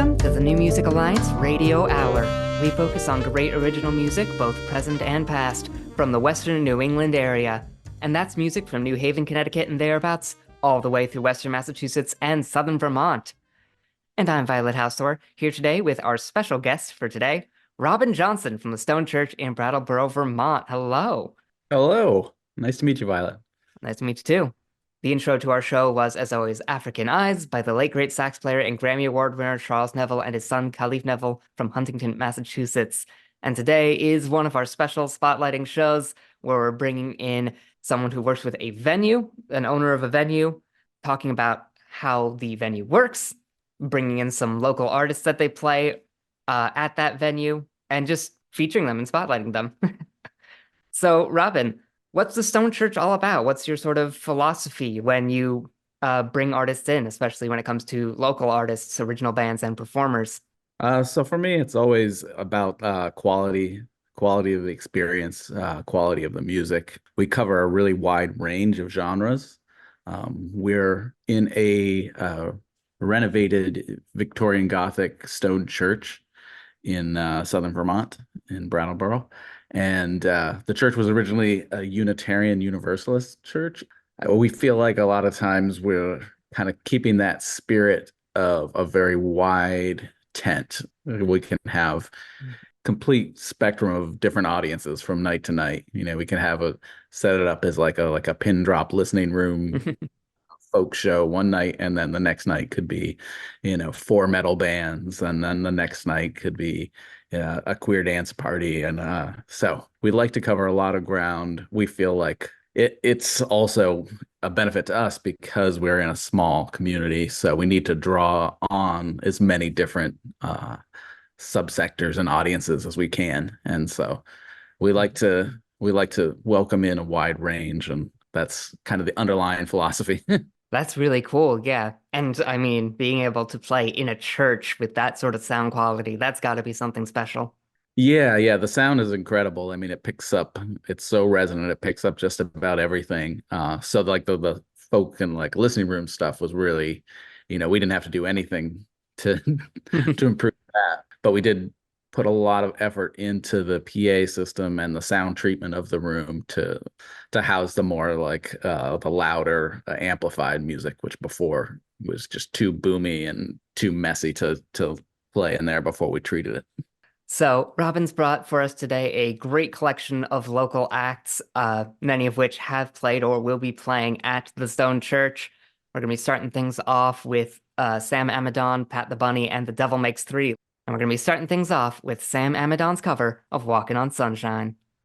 Welcome to the New Music Alliance Radio Hour. We focus on great original music, both present and past, from the western New England area. And that's music from New Haven, Connecticut and thereabouts, all the way through western Massachusetts and southern Vermont. And I'm Violet Hausthor, here today with our special guest for today, Robin Johnson from the Stone Church in Brattleboro, Vermont. Hello. Hello. Nice to meet you, Violet. Nice to meet you too. The intro to our show was, as always, African Eyes by the late great sax player and Grammy Award winner Charles Neville and his son Khalif Neville from Huntington, Massachusetts. And today is one of our special spotlighting shows where we're bringing in someone who works with a venue, an owner of a venue, talking about how the venue works, bringing in some local artists that they play at that venue, and just featuring them and spotlighting them. So, Robin, what's the Stone Church all about? What's your sort of philosophy when you bring artists in, especially when it comes to local artists, original bands, and performers? So for me, it's always about quality of the experience, quality of the music. We cover a really wide range of genres. We're in a renovated Victorian Gothic stone church in southern Vermont, in Brattleboro. And the church was originally a Unitarian Universalist church. We feel like a lot of times we're kind of keeping that spirit of a very wide tent. We can have complete spectrum of different audiences from night to night. You know, we can have a set it up as like a pin drop listening room folk show one night, and then the next night could be, four metal bands, and then the next night could be a queer dance party. And so we like to cover a lot of ground. We feel like it's also a benefit to us because we're in a small community, so we need to draw on as many different subsectors and audiences as we can. And so we like to welcome in a wide range, and that's kind of the underlying philosophy. That's really cool, yeah. And I mean, being able to play in a church with that sort of sound quality, that's got to be something special. Yeah, the sound is incredible. I mean, it's so resonant, it picks up just about everything. So like the folk and like listening room stuff was really, we didn't have to do anything to to improve that, but we did put a lot of effort into the PA system and the sound treatment of the room to house the more like the louder amplified music, which before was just too boomy and too messy to play in there before we treated it. So, Robin's brought for us today a great collection of local acts, many of which have played or will be playing at the Stone Church. We're going to be starting things off with Sam Amidon, Pat the Bunny, and The Devil Makes Three. And we're going to be starting things off with Sam Amidon's cover of Walking on Sunshine.